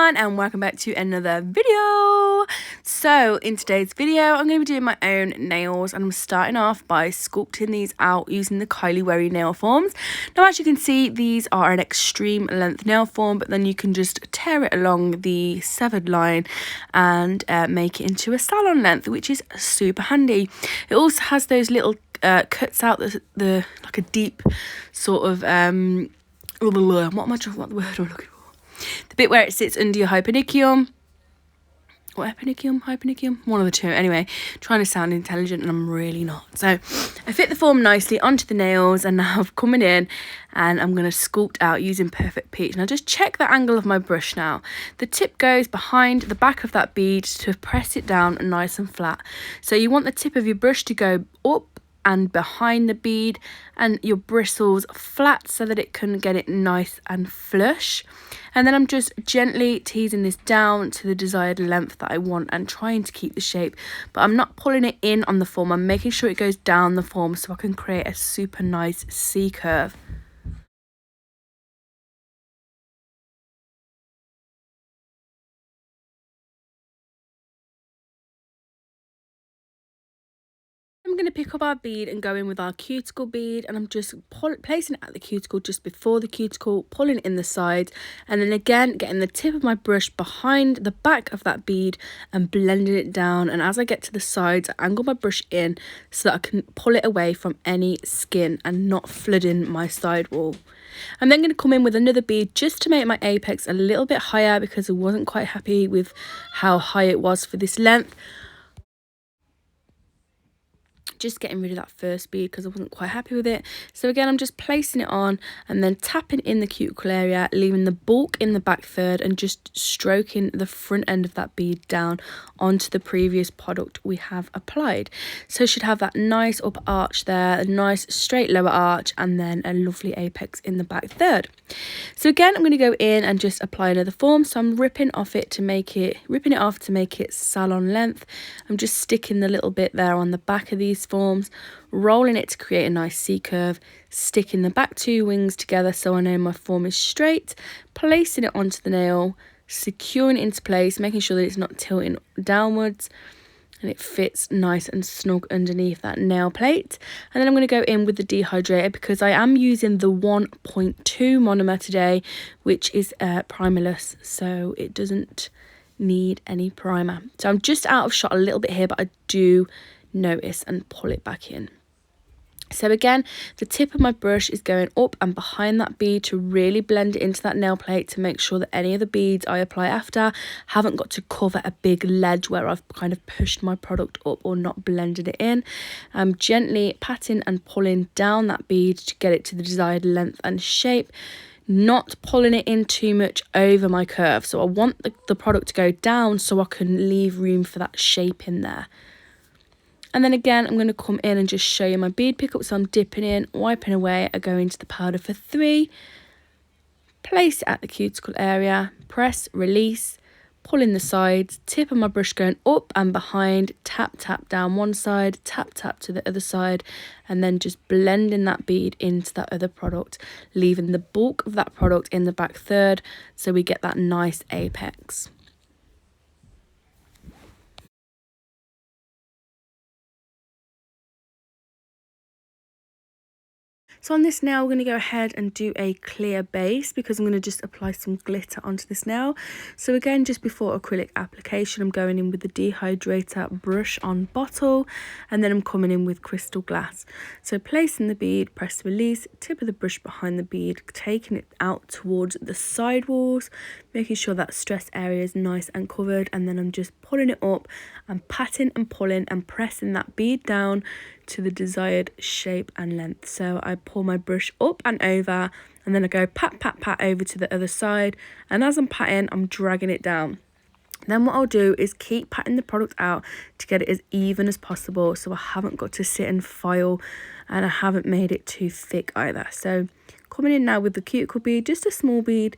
everyone, and welcome back to another video. So in today's video I'm going to be doing my own nails, and I'm starting off by sculpting these out using the Kylea wherry nail forms. Now as you can see, these are an extreme length nail form, but then you can just tear it along the severed line and make it into a salon length, which is super handy. It also has those little cuts out the like a deep sort of what the word am I looking for? The bit where it sits under your hyponychium. Or hyponychium? One of the two. Anyway, trying to sound intelligent and I'm really not. So I fit the form nicely onto the nails, and now I'm coming in and I'm going to sculpt out using Perfect Peach. Now just check the angle of my brush now. The tip goes behind the back of that bead to press it down nice and flat. So you want the tip of your brush to go up and behind the bead, and your bristles flat so that it can get it nice and flush. And then I'm just gently teasing this down to the desired length that I want and trying to keep the shape, but I'm not pulling it in on the form. I'm making sure it goes down the form so I can create a super nice C curve. I'm going to pick up our bead and go in with our cuticle bead, and I'm just placing it at the cuticle just before the cuticle, pulling in the sides, and then again getting the tip of my brush behind the back of that bead and blending it down. And as I get to the sides, I angle my brush in so that I can pull it away from any skin and not flooding my side wall. I'm then going to come in with another bead just to make my apex a little bit higher, because I wasn't quite happy with how high it was for this length. Just getting rid of that first bead because I wasn't quite happy with it. So again, I'm just placing it on and then tapping in the cuticle area, leaving the bulk in the back third and just stroking the front end of that bead down onto the previous product we have applied. So it should have that nice upper arch there, a nice straight lower arch, and then a lovely apex in the back third. So again, I'm going to go in and just apply another form. So I'm ripping it off to make it salon length. I'm just sticking the little bit there on the back of these forms, rolling it to create a nice C curve, sticking the back two wings together so I know my form is straight, placing it onto the nail, securing it into place, making sure that it's not tilting downwards and it fits nice and snug underneath that nail plate. And then I'm going to go in with the dehydrator because I am using the 1.2 monomer today, which is primerless, so it doesn't need any primer. So I'm just out of shot a little bit here, but I do notice and pull it back in. So again, the tip of my brush is going up and behind that bead to really blend it into that nail plate to make sure that any of the beads I apply after haven't got to cover a big ledge where I've kind of pushed my product up or not blended it in. I'm gently patting and pulling down that bead to get it to the desired length and shape, not pulling it in too much over my curve. So I want the product to go down so I can leave room for that shape in there. And then again, I'm going to come in and just show you my bead pickup. So I'm dipping in, wiping away, I go into the powder for 3, place it at the cuticle area, press, release, pull in the sides, tip of my brush going up and behind, tap, tap down one side, tap, tap to the other side, and then just blending that bead into that other product, leaving the bulk of that product in the back third so we get that nice apex. So on this nail, we're going to go ahead and do a clear base because I'm going to just apply some glitter onto this nail. So again, just before acrylic application, I'm going in with the dehydrator brush on bottle, and then I'm coming in with crystal glass. So placing the bead, press release, tip of the brush behind the bead, taking it out towards the side walls, making sure that stress area is nice and covered, and then I'm just pulling it up and patting and pulling and pressing that bead down to the desired shape and length. So I pull my brush up and over, and then I go pat, pat, pat over to the other side, and as I'm patting, I'm dragging it down. Then what I'll do is keep patting the product out to get it as even as possible, so I haven't got to sit and file, and I haven't made it too thick either. So coming in now with the cuticle bead, just a small bead,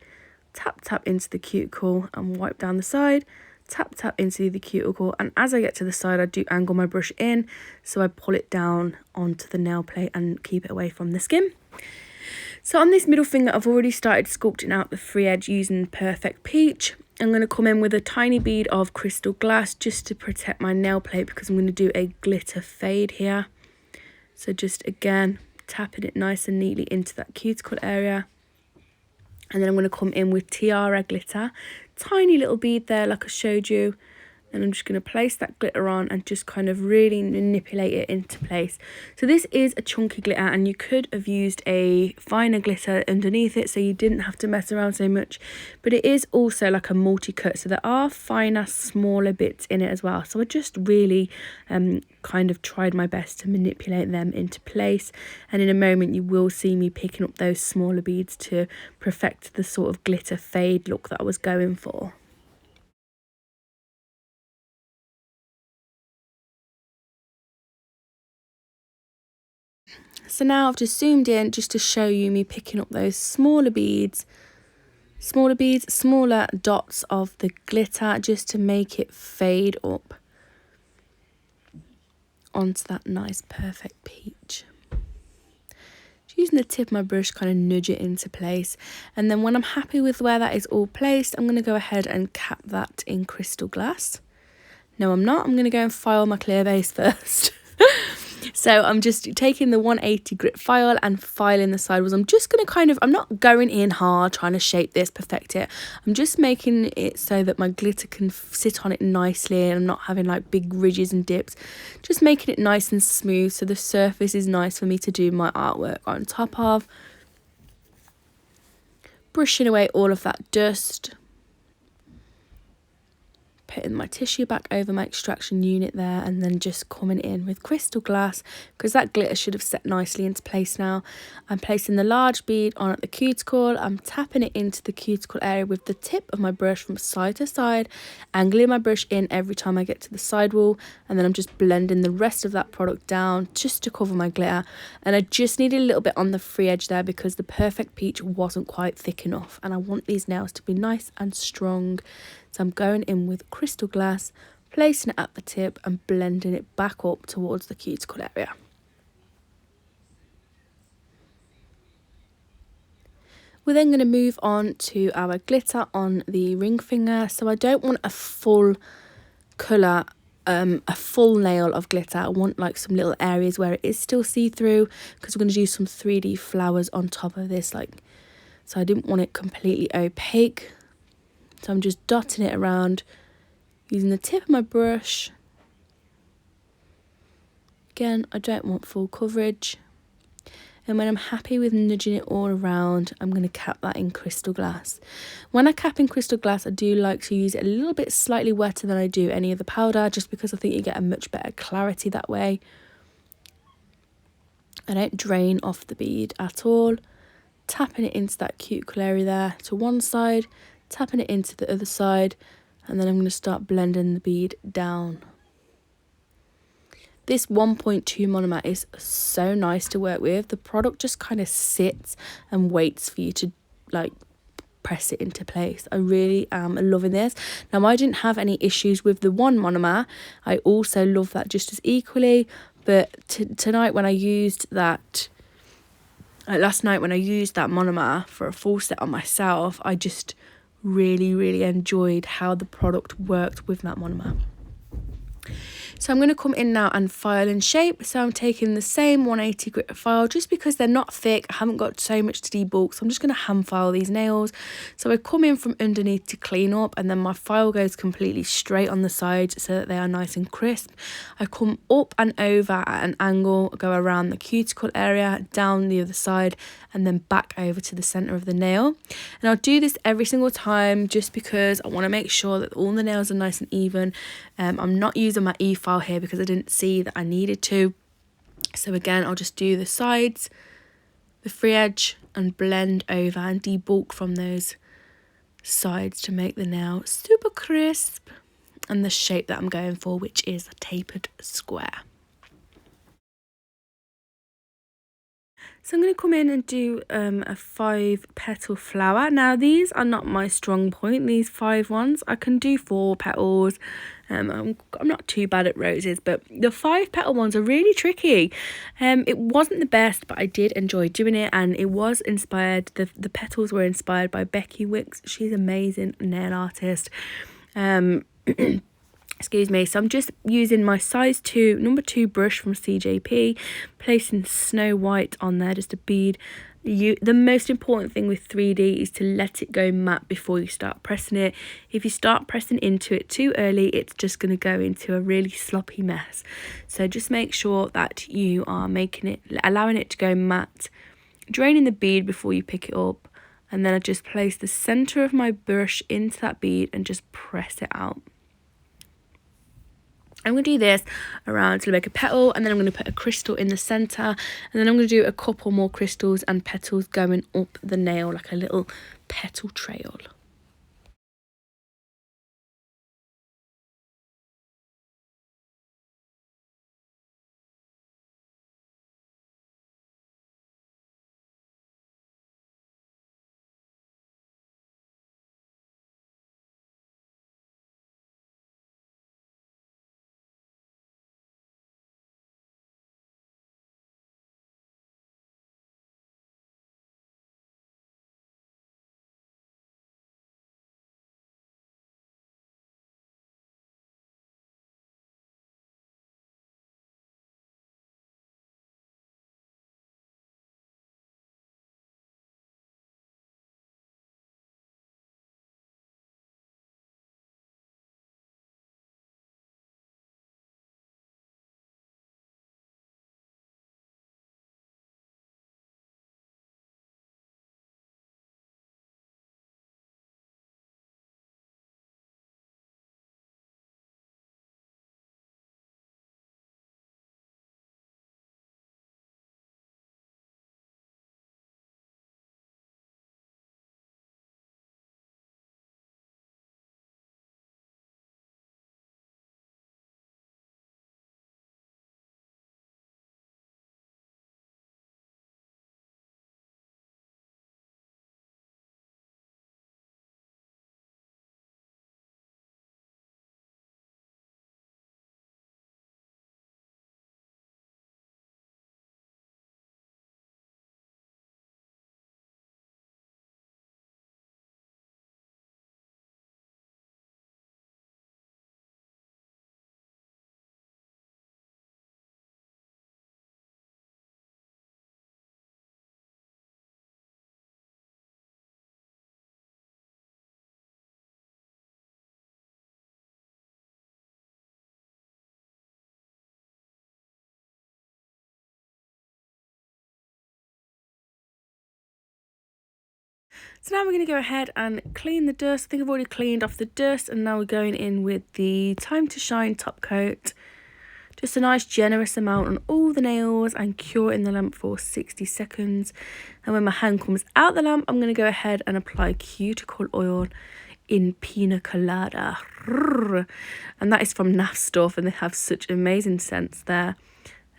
tap, tap into the cuticle and wipe down the side, tap, tap into the cuticle, and as I get to the side, I do angle my brush in, so I pull it down onto the nail plate and keep it away from the skin. So on this middle finger, I've already started sculpting out the free edge using Perfect Peach. I'm going to come in with a tiny bead of crystal glass just to protect my nail plate, because I'm going to do a glitter fade here. So just again, tapping it nice and neatly into that cuticle area. And then I'm going to come in with tiara glitter. Tiny little bead there like I showed you. And I'm just going to place that glitter on and just kind of really manipulate it into place. So this is a chunky glitter, and you could have used a finer glitter underneath it so you didn't have to mess around so much. But it is also like a multi-cut, so there are finer, smaller bits in it as well. So I just really kind of tried my best to manipulate them into place. And in a moment you will see me picking up those smaller beads to perfect the sort of glitter fade look that I was going for. So now I've just zoomed in just to show you me picking up those smaller dots of the glitter, just to make it fade up onto that nice perfect peach. Just using the tip of my brush, kind of nudge it into place. And then when I'm happy with where that is all placed, I'm going to go ahead and cap that in crystal glass. No, I'm not. I'm going to go and file my clear base first. So I'm just taking the 180 grit file and filing the sidewalls. I'm just going to I'm not going in hard trying to shape this, perfect it. I'm just making it so that my glitter can sit on it nicely, and I'm not having like big ridges and dips. Just making it nice and smooth so the surface is nice for me to do my artwork on top of. Brushing away all of that dust. Putting my tissue back over my extraction unit there, and then just coming in with crystal glass, because that glitter should have set nicely into place now. I'm placing the large bead on at the cuticle. I'm tapping it into the cuticle area with the tip of my brush from side to side, angling my brush in every time I get to the sidewall, and then I'm just blending the rest of that product down just to cover my glitter. And I just needed a little bit on the free edge there because the perfect peach wasn't quite thick enough, and I want these nails to be nice and strong. So I'm going in with crystal glass, placing it at the tip and blending it back up towards the cuticle area. We're then going to move on to our glitter on the ring finger. So I don't want a full colour, a full nail of glitter. I want like some little areas where it is still see-through, because we're going to do some 3D flowers on top of this. So I didn't want it completely opaque. So I'm just dotting it around using the tip of my brush. Again, I don't want full coverage. And when I'm happy with nudging it all around, I'm going to cap that in crystal glass. When I cap in crystal glass, I do like to use it a little bit slightly wetter than I do any of the powder, just because I think you get a much better clarity that way. I don't drain off the bead at all. Tapping it into that cuticle area there to one side, tapping it into the other side, and then I'm going to start blending the bead down. This 1.2 monomer is so nice to work with. The product just kind of sits and waits for you to like press it into place. I really am loving this. Now, I didn't have any issues with the one monomer. I also love that just as equally, but tonight when I used that, last night when I used that monomer for a full set on myself, I just really enjoyed how the product worked with that monomer. So I'm going to come in now and file and shape. So I'm taking the same 180 grit file, just because they're not thick. I haven't got so much to debulk, so I'm just going to hand file these nails. So I come in from underneath to clean up, and then my file goes completely straight on the sides so that they are nice and crisp. I come up and over at an angle, go around the cuticle area, down the other side, and then back over to the center of the nail. And I'll do this every single time just because I want to make sure that all the nails are nice and even. I'm not using my e-file here because I didn't see that I needed to. So again, I'll just do the sides, the free edge, and blend over and debulk from those sides to make the nail super crisp and the shape that I'm going for, which is a tapered square. So I'm going to come in and do a 5 petal flower. Now these are not my strong point, these 5 ones. I can do 4 petals. I'm not too bad at roses, but the 5 petal ones are really tricky. It wasn't the best, but I did enjoy doing it, and it was inspired, the petals were inspired by Becky Wicks. She's an amazing nail artist. Excuse me. So I'm just using my size 2 number 2 brush from CJP, placing Snow White on there, just a bead. The most important thing with 3D is to let it go matte before you start pressing it. If you start pressing into it too early, it's just going to go into a really sloppy mess. So just make sure that you are allowing it to go matte, draining the bead before you pick it up, and then I just place the center of my brush into that bead and just press it out. I'm going to do this around to make a petal, and then I'm going to put a crystal in the centre, and then I'm going to do a couple more crystals and petals going up the nail, like a little petal trail. So now we're going to go ahead and clean the dust. I think I've already cleaned off the dust, and now we're going in with the Time to Shine top coat. Just a nice generous amount on all the nails and cure in the lamp for 60 seconds. And when my hand comes out the lamp, I'm going to go ahead and apply cuticle oil in Pina Colada. And that is from NAF Stuff, and they have such amazing scents there.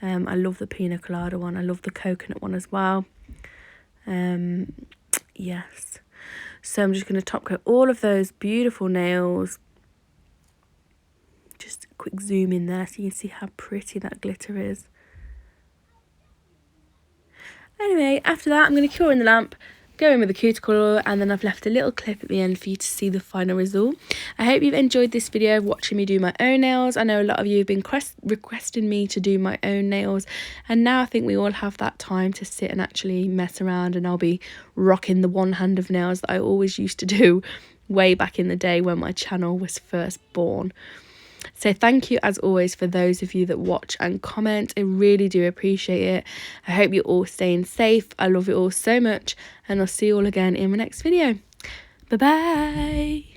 I love the Pina Colada one. I love the coconut one as well. Yes. So I'm just going to top coat all of those beautiful nails. Just a quick zoom in there so you can see how pretty that glitter is. Anyway, after that I'm going to cure in the lamp, go in with the cuticle oil, and then I've left a little clip at the end for you to see the final result. I hope you've enjoyed this video of watching me do my own nails. I know a lot of you have been requesting me to do my own nails, and now I think we all have that time to sit and actually mess around, and I'll be rocking the one hand of nails that I always used to do way back in the day when my channel was first born. So thank you as always for those of you that watch and comment. I really do appreciate it. I hope you're all staying safe. I love you all so much, and I'll see you all again in my next video. Bye bye.